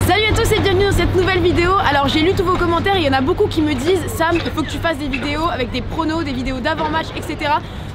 Salut à tous et bienvenue dans cette nouvelle vidéo. Alors j'ai lu tous vos commentaires et il y en a beaucoup qui me disent Sam, il faut que tu fasses des vidéos avec des pronos, des vidéos d'avant-match, etc.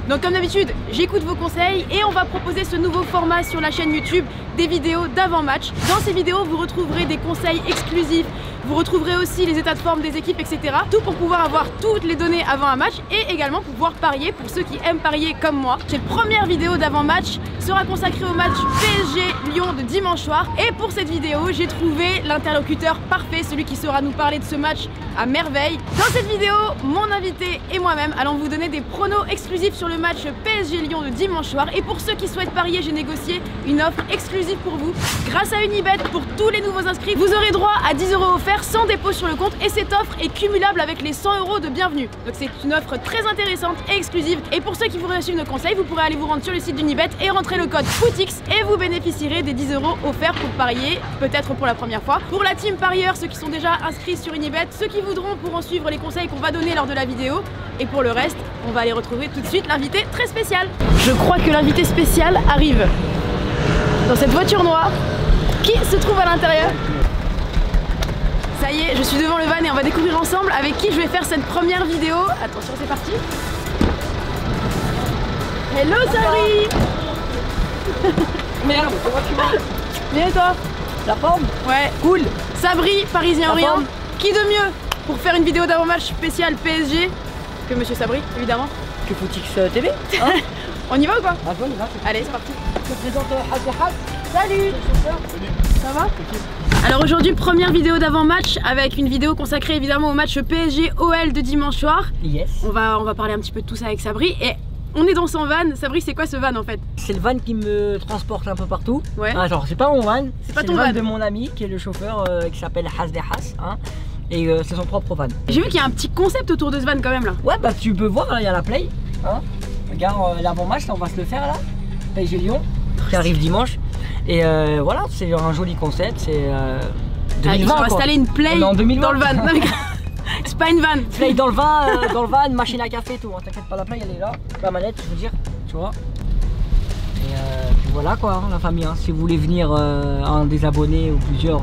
Donc comme d'habitude, j'écoute vos conseils et on va proposer ce nouveau format sur la chaîne YouTube, des vidéos d'avant-match. Dans ces vidéos, vous retrouverez des conseils exclusifs, vous retrouverez aussi les états de forme des équipes, etc. Tout pour pouvoir avoir toutes les données avant un match et également pouvoir parier pour ceux qui aiment parier comme moi. Cette première vidéo d'avant-match sera consacrée au match PSG-Lyon de dimanche soir. Et pour cette vidéo, j'ai trouvé l'interlocuteur parfait, celui qui saura nous parler de ce match à merveille. Dans cette vidéo, mon invité et moi-même allons vous donner des pronos exclusifs sur le match PSG-Lyon de dimanche soir. Et pour ceux qui souhaitent parier, j'ai négocié une offre exclusive pour vous. Grâce à Unibet, pour tous les nouveaux inscrits, vous aurez droit à 10 € offerts sans dépôt sur le compte. Et cette offre est cumulable avec les 100 € de bienvenue. Donc c'est une offre très intéressante et exclusive. Et pour ceux qui voudraient suivre nos conseils, vous pourrez aller vous rendre sur le site d'Unibet et rentrer le code FOOTX et vous bénéficierez des 10 € offerts pour parier, peut-être pour la première fois. Pour la team parieurs, ceux qui sont déjà inscrits sur Unibet, ceux qui voudront pourront suivre les conseils qu'on va donner lors de la vidéo. Et pour le reste, on va aller retrouver tout de suite l'invité très spécial. Je crois que l'invité spécial arrive dans cette voiture noire qui se trouve à l'intérieur. Ça y est, je suis devant le van et on va découvrir ensemble avec qui je vais faire cette première vidéo. Attention, c'est parti. Hello Sabri. Merde, comment tu vas? Bien et toi? La forme? Ouais, Cool. Sabri, Parisien La Orient. forme? Qui de mieux pour faire une vidéo d'avant-match spécial PSG que Monsieur Sabri, évidemment. Que FOOTX TV hein? On y va ou quoi? Ah bon, là, Allez, c'est parti. je te présente Hasbehad. Salut. Ça va? Alors aujourd'hui, première vidéo d'avant-match avec une vidéo consacrée évidemment au match PSG-OL de dimanche soir. Yes. On va parler un petit peu de tout ça avec Sabri et on est dans son van. Sabri, c'est quoi ce van en fait? C'est le van qui me transporte un peu partout. Ouais. Ah, genre, c'est pas mon van. C'est pas le ton van van. de mon ami qui est le chauffeur qui s'appelle Hasbehad. Hein. Et c'est son propre van. J'ai vu qu'il y a un petit concept autour de ce van quand même là. Ouais, bah tu peux voir, il y a la play. Hein. Regarde l'avant-match, on va se le faire là. PSG Lyon qui arrive dimanche. Et voilà, c'est un joli concept. C'est 2020. Ils ont quoi. installé une play On est en 2020. dans le van. Non, mais... c'est pas une van. Play dans le van, machine à café, tout. T'inquiète pas, la play elle est là. La manette, je veux dire, tu vois. Et puis voilà quoi, hein, la famille. Hein. Si vous voulez venir un des abonnés ou plusieurs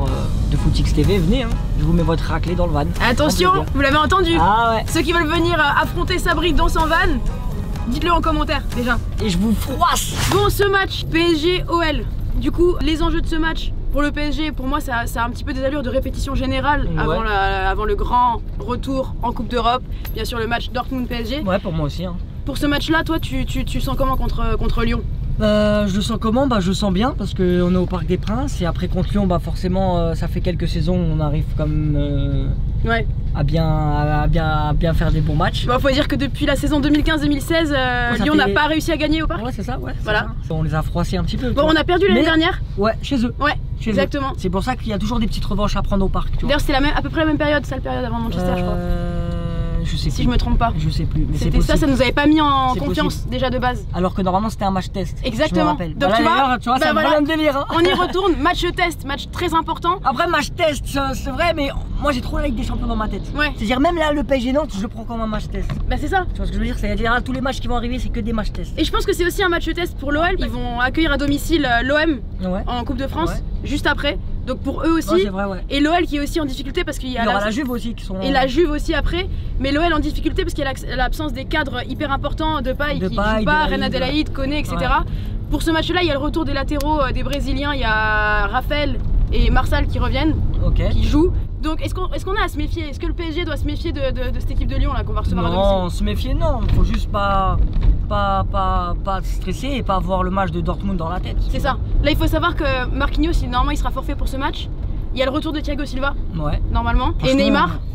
de FOOTX TV, venez. Hein. Je vous mets votre raclée dans le van. Attention, vous l'avez entendu. Ah ouais. Ceux qui veulent venir affronter Sabri dans son van, dites-le en commentaire déjà. Et je vous froisse. Bon, ce match PSG-OL, du coup, les enjeux de ce match pour le PSG, pour moi, ça a un petit peu des allures de répétition générale Ouais. avant le grand retour en Coupe d'Europe. Bien sûr, le match Dortmund-PSG. Ouais, pour moi aussi. Hein. Pour ce match-là, toi, tu sens comment contre Lyon? Je le sens comment? Bah je le sens bien parce qu'on est au Parc des Princes et après contre Lyon, bah forcément ça fait quelques saisons on arrive comme Ouais. à bien faire des bons matchs. Bon, faut dire que depuis la saison 2015-2016, ça Lyon fait- n'a pas réussi à gagner au Parc. Ouais c'est ça, ouais. c'est Voilà. ça. On les a froissés un petit peu. tu Bon, vois. on a perdu l'année Mais- dernière. Ouais, chez eux. Ouais, Chez eux. exactement. C'est pour ça qu'il y a toujours des petites revanches à prendre au parc. Tu vois. D'ailleurs, c'était à peu près la même période, sale période avant Manchester, je crois. Je sais Si plus. je me trompe pas. Je sais plus. Mais c'est C'était ça, possible. ça nous avait pas mis en C'est confiance possible. déjà de base. Alors que normalement c'était un match test. Exactement. Je me rappelle. Donc, Voilà, tu vois, d'ailleurs, bah, c'est voilà. le même délire. Hein. On y retourne, match test, match très important. Après match test, c'est vrai, mais moi j'ai trop la Ligue des Champions dans ma tête. Ouais. C'est-à-dire même là le PSG Nantes, je le prends comme un match test. Bah c'est ça. Tu vois ce que je veux dire? C'est-à-dire tous les matchs qui vont arriver, c'est que des matchs tests. Et je pense que c'est aussi un match test pour l'OL. Ils vont accueillir à domicile l'OM Ouais. en Coupe de France Ouais. juste après. Donc pour eux aussi. Ouais, c'est vrai, ouais. Et l'OL qui est aussi en difficulté parce qu'il y Il a y aura la Juve aussi qui sont. et la Juve aussi après. Mais l'OL en difficulté parce qu'il y a l'absence des cadres hyper importants de Paille qui joue Depay, pas, Delaïde, Reina Delaïde, Koné, etc. Ouais. Pour ce match-là, il y a le retour des latéraux des Brésiliens. Il y a Raphaël et Marsal qui reviennent, Ok. qui jouent. Donc est-ce qu'on a à se méfier? Est-ce que le PSG doit se méfier de cette équipe de Lyon là qu'on va recevoir à domicile? Non, se méfier, non. Faut juste pas stresser et pas avoir le match de Dortmund dans la tête. C'est ça. Là, il faut savoir que Marquinhos, normalement, il sera forfait pour ce match. Il y a le retour de Thiago Silva, Ouais. normalement. Et Franchement,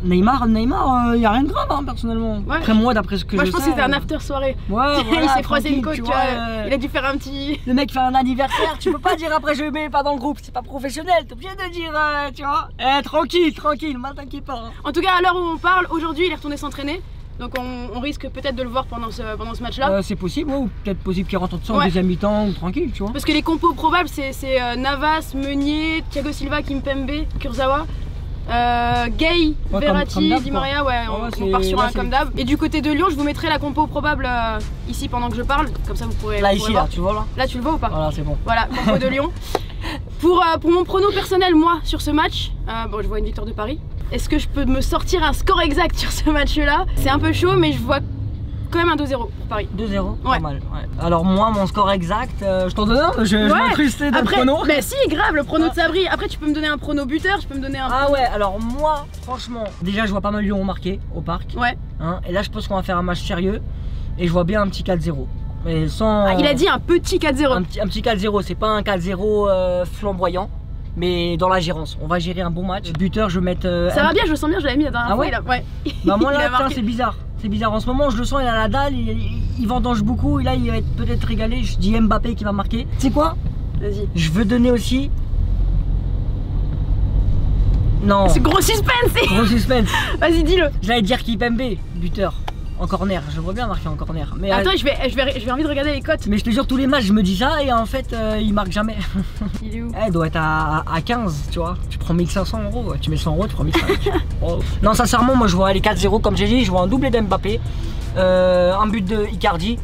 Neymar. Neymar, y a rien de grave, hein, personnellement. Ouais. Après moi, d'après ce que Moi, je je pense sais, que c'était un after soirée. Ouais, voilà, Il s'est croisé une tranquille, côte, tu tu vois. vois, Il a dû faire un petit. Le mec fait un anniversaire, tu peux pas dire après je mets pas dans le groupe, c'est pas professionnel, t'es obligé de dire, tu vois. Tranquille, mal t'inquiète pas. Hein. En tout cas, à l'heure où on parle, aujourd'hui, il est retourné s'entraîner. Donc, on risque peut-être de le voir pendant ce match-là. C'est possible, ouais, ou peut-être possible qu'il rentre en Ouais. deuxième mi-temps ou tranquille, tu vois. Parce que les compos probables, c'est Navas, Meunier, Thiago Silva, Kimpembe, Kurzawa. Gay, Ouais, Verratti, comme d'hab, Di quoi. Maria, ouais, on part sur là, un comme d'hab. Et du côté de Lyon, je vous mettrai la compo probable ici pendant que je parle, comme ça vous pourrez. Là, vous ici, pourrez là, voir. tu vois là. Là, tu le vois ou pas? Voilà, c'est bon. Voilà, compo de Lyon. Pour mon prono personnel, moi, sur ce match, bon, je vois une victoire de Paris. Est-ce que je peux me sortir un score exact sur ce match-là? C'est un peu chaud, mais je vois quand même un 2-0 pour Paris. 2-0, ouais. Pas mal. Ouais. Alors moi, mon score exact, je t'en donne un, je m'incrustais dans le prono. Bah si, grave, le prono de Sabri. Après, tu peux me donner un prono buteur, tu peux me donner un... Ah ouais, alors moi, franchement, déjà je vois pas mal Lyon marquer au parc. Ouais. Hein, et là, je pense qu'on va faire un match sérieux. Et je vois bien un petit 4-0. Mais sans... Ah, il a dit un petit 4-0. Un petit 4-0, c'est pas un 4-0 flamboyant. Mais dans la gérance, on va gérer un bon match. Buteur, je vais mettre... Ça va bien, je le sens bien, je l'avais mis la dernière fois. Ouais. Ouais. Bah moi là, c'est bizarre. C'est bizarre, en ce moment je le sens, il a la dalle, il vendange beaucoup, et là il va être peut-être régalé. Je dis Mbappé qui va marquer. Tu sais quoi? Vas-y. Je veux donner aussi... Non. C'est gros suspense. Gros suspense. Vas-y, dis-le. J'allais dire Kimpembe, buteur. En corner, je vois bien marquer en corner. Mais attends, j'ai envie de regarder les cotes. Mais je te jure, tous les matchs je me dis ça et en fait il marque jamais. Il est où? Il doit être à 15, tu vois. Tu prends 1500 €, tu mets 100 €, tu prends 1500 €. Oh. Non, sincèrement, moi je vois les 4-0 comme j'ai dit, je vois un doublé d'Mbappé, un but de Icardi.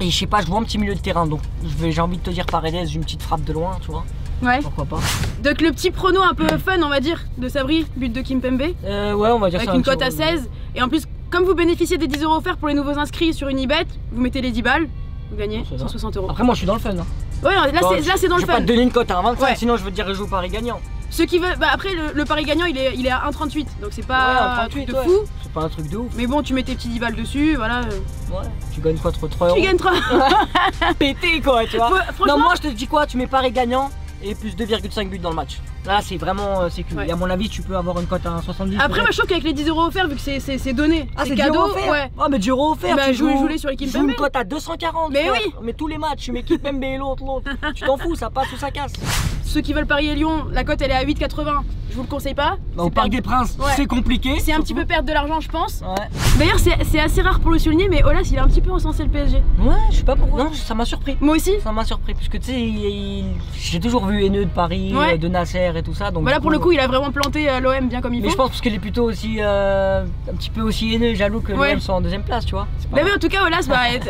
Et je sais pas, je vois un petit milieu de terrain, donc j'ai envie de te dire Paredes, une petite frappe de loin, tu vois. Ouais. Pourquoi pas. Donc le petit prono un peu fun, on va dire, de Sabri, but de Kimpembe. Ouais, on va dire ça. Avec une cote à 16. Et en plus, comme vous bénéficiez des 10 € offerts pour les nouveaux inscrits sur Unibet, vous mettez les 10 balles, vous gagnez 160 €. Après, moi je suis dans le fun. Hein. Ouais, là c'est dans le fun. Je vais pas te donner une cote à 25, ouais. Sinon je veux te dire je joue Paris gagnant. Ceux qui veulent, bah après le pari gagnant il est à 1,38, donc c'est pas un truc de fou. C'est pas un truc de ouf. Mais bon, tu mets tes petits 10 balles dessus, voilà. Ouais, tu gagnes quoi, 3 €? Tu gagnes 3. Pété quoi, tu vois. Non, moi je te dis quoi, tu mets Paris gagnant et plus 2,5 buts dans le match. Là c'est vraiment c'est cool. Ouais. Et à mon avis tu peux avoir une cote à 1,70. Après moi je trouve qu'avec les 10 € offerts, vu que c'est donné, c'est cadeau, ouais. Ah mais 10 € offerts, bah, tu joues les sur l'équipe. Tu joues une cote à 240. Mais frère. oui. Mais tous les matchs, tu mets Kimpembe et l'autre. Tu t'en fous, ça passe ou ça casse. Ceux qui veulent parier Lyon, la cote elle est à 8,80. Je vous le conseille pas. Bah, au Parc des Princes, ouais. C'est compliqué. C'est un petit peu perdre de l'argent, je pense. Ouais. D'ailleurs, c'est assez rare pour le souligner, mais Olas il a un petit peu encensé le PSG. Ouais, je sais pas pourquoi. Non, ça m'a surpris. Moi aussi. Ça m'a surpris, puisque tu sais, j'ai toujours vu haineux de Paris, ouais. De Nasser et tout ça. Donc voilà, pour le coup, il a vraiment planté l'OM bien comme il faut. Mais je pense parce qu'il est plutôt aussi un petit peu aussi haineux, jaloux que l'OM soit en deuxième place, tu vois. Bah oui, en tout cas, Olas,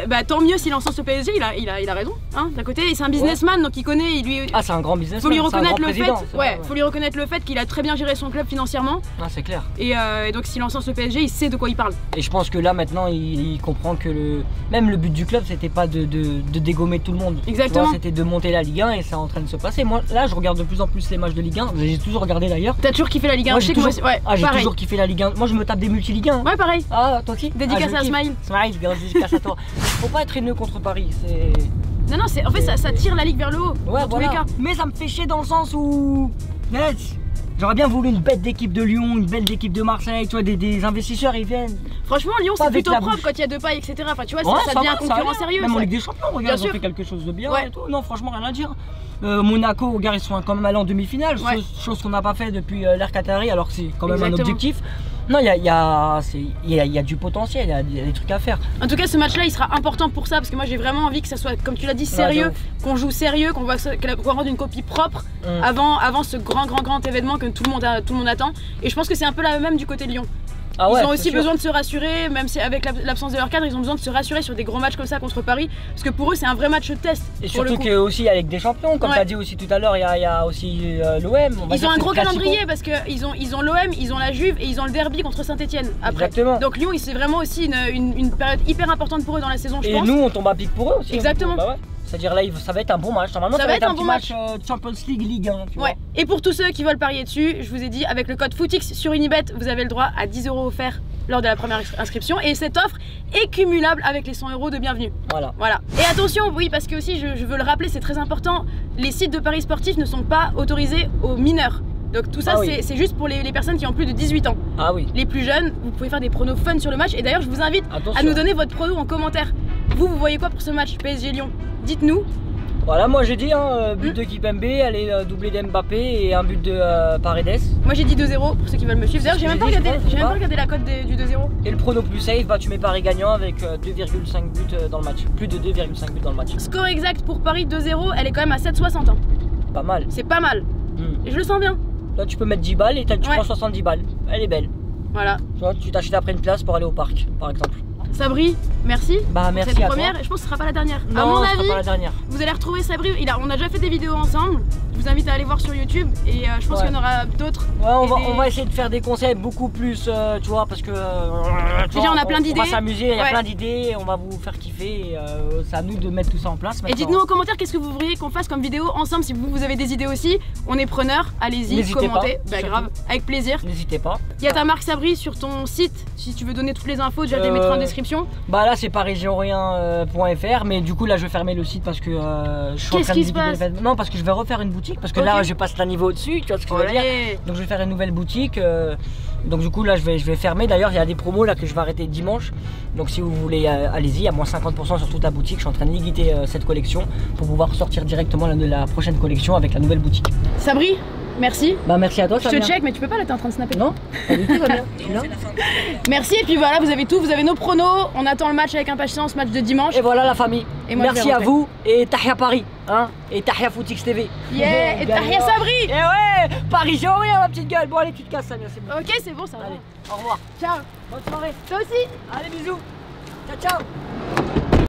bah, tant mieux s'il encense le PSG, il a raison. Hein, d'un côté, c'est un businessman, donc il connaît, lui. Ah, c'est un grand businessman. Faut lui reconnaître le fait. Ouais, faut lui reconnaître le fait qu'il a très bien géré son club financièrement. Ah, c'est clair. Et donc s'il encense le PSG, il sait de quoi il parle. Et je pense que là maintenant il comprend que même le but du club c'était pas de dégommer tout le monde. Exactement. C'était de monter la Ligue 1 et c'est en train de se passer. Moi là je regarde de plus en plus les matchs de Ligue 1. J'ai toujours regardé d'ailleurs. T'as toujours kiffé la Ligue 1? Moi, j'ai toujours kiffé la Ligue 1. Moi je me tape des multi-Ligue 1. Ouais, pareil. Ah, toi aussi? Dédicace à Smile. Smile, dédicace à toi. Faut pas être haineux contre Paris. Non, en fait ça tire la Ligue vers le haut. Ouais, dans tous les cas. Mais ça me fait chier dans le sens où. J'aurais bien voulu une bête d'équipe de Lyon, une belle d'équipe de Marseille, tu vois, des investisseurs ils viennent. Franchement, Lyon c'est plutôt propre quand il y a Depay, etc. Enfin, tu vois, ça devient un concurrent sérieux. Même en Ligue des Champions, regarde, ils ont fait quelque chose de bien et tout. Non, franchement, rien à dire. Monaco, regarde, ils sont quand même allés en demi-finale, chose qu'on n'a pas fait depuis l'ère Qatari, alors que c'est quand même un objectif. Non, il y a du potentiel, il y a des trucs à faire. En tout cas, ce match-là, il sera important pour ça, parce que moi, j'ai vraiment envie que ça soit, comme tu l'as dit, sérieux, qu'on joue sérieux, qu'on rende une copie propre avant ce grand événement que tout le monde attend. Et je pense que c'est un peu la même du côté de Lyon. Ah ouais, ils ont aussi besoin de se rassurer, même si avec l'absence de leur cadre, ils ont besoin de se rassurer sur des gros matchs comme ça contre Paris, parce que pour eux c'est un vrai match test. Et surtout qu'il y a aussi avec des champions, comme tu as dit aussi tout à l'heure, il y a aussi l'OM. Ils ont un gros calendrier parce qu'ils ont l'OM, ils ont la Juve et ils ont le derby contre Saint-Etienne après. Exactement. Donc Lyon, c'est vraiment aussi une période hyper importante pour eux dans la saison, je pense. Et nous on tombe à pic pour eux aussi. Exactement. Bah ouais. C'est-à-dire là, ça va être un bon match. Normalement, ça va être un bon match Champions League, Ligue 1. Tu vois. Et pour tous ceux qui veulent parier dessus, je vous ai dit, avec le code FOOTX sur Unibet, vous avez le droit à 10 € offerts lors de la première inscription. Et cette offre est cumulable avec les 100 € de bienvenue. Voilà. Et attention, oui, parce que aussi, je veux le rappeler, c'est très important, les sites de paris sportifs ne sont pas autorisés aux mineurs. Donc tout ça, c'est juste pour les personnes qui ont plus de 18 ans. Ah oui. Les plus jeunes, vous pouvez faire des pronos fun sur le match. Et d'ailleurs, je vous invite à nous donner votre prono en commentaire. Vous voyez quoi pour ce match PSG Lyon? Dites-nous. Voilà, moi j'ai dit but de Kimpembe, elle est doublée d'Mbappé et un but de Paredes. Moi j'ai dit 2-0 pour ceux qui veulent me suivre. D'ailleurs, j'ai même pas regardé la cote du 2-0. Et le prono plus safe, tu mets Paris gagnant avec 2,5 buts dans le match. Plus de 2,5 buts dans le match. Score exact pour Paris 2-0, elle est quand même à 7,60. Hein. Pas mal. C'est pas mal. Et je le sens bien. Là tu peux mettre 10 balles et tu prends 70 balles. Elle est belle. Voilà. Tu t'achètes après une place pour aller au parc, par exemple. Sabri, merci. Bah merci cette à première, toi. et je pense que ce sera pas la dernière. Non, à mon ce sera avis, pas la dernière. vous allez retrouver Sabri. On a déjà fait des vidéos ensemble. Je vous invite à aller voir sur YouTube et je pense qu'il y en aura d'autres. Ouais, on va essayer de faire des conseils beaucoup plus, tu vois, parce que déjà on a plein d'idées. On va s'amuser, il y a plein d'idées, on va vous faire kiffer. C'est à nous de mettre tout ça en place. Et dites-nous en commentaire qu'est-ce que vous voudriez qu'on fasse comme vidéo ensemble. Si vous avez des idées aussi, on est preneurs. Allez-y, commentez. Bah grave, avec plaisir. N'hésitez pas. Il y a ta marque Sabri sur ton site. Si tu veux donner toutes les infos, déjà je les mettrai en description. Bah là c'est parisgenrien.fr, mais du coup là je vais fermer le site parce que je suis en train de liquider l'événement. Non, parce que je vais refaire une boutique parce que là je passe un niveau au-dessus, tu vois ce que je veux dire. Donc je vais faire une nouvelle boutique. Donc du coup là je vais fermer. D'ailleurs il y a des promos là que je vais arrêter dimanche. Donc si vous voulez allez-y, à moins 50% sur toute la boutique. Je suis en train de liquider cette collection pour pouvoir sortir directement la prochaine collection avec la nouvelle boutique. Sabri, merci. Bah merci à toi. Je te check, mais tu peux pas là, t'es en train de snapper. Non, pas du tout, bien. Merci, et puis voilà, vous avez tout, vous avez nos pronos. On attend le match avec impatience, match de dimanche. Et voilà la famille. Et moi, merci à vous et Tahia Paris, hein, et Tahia Footix TV. Yeah, et Tahia Sabri. Et ouais, Paris j'ai rien ma petite gueule. Bon allez tu te casses Samia, c'est bon. Ok, c'est bon ça va. Allez, au revoir. Ciao. Bonne soirée. Toi aussi. Allez bisous. Ciao ciao.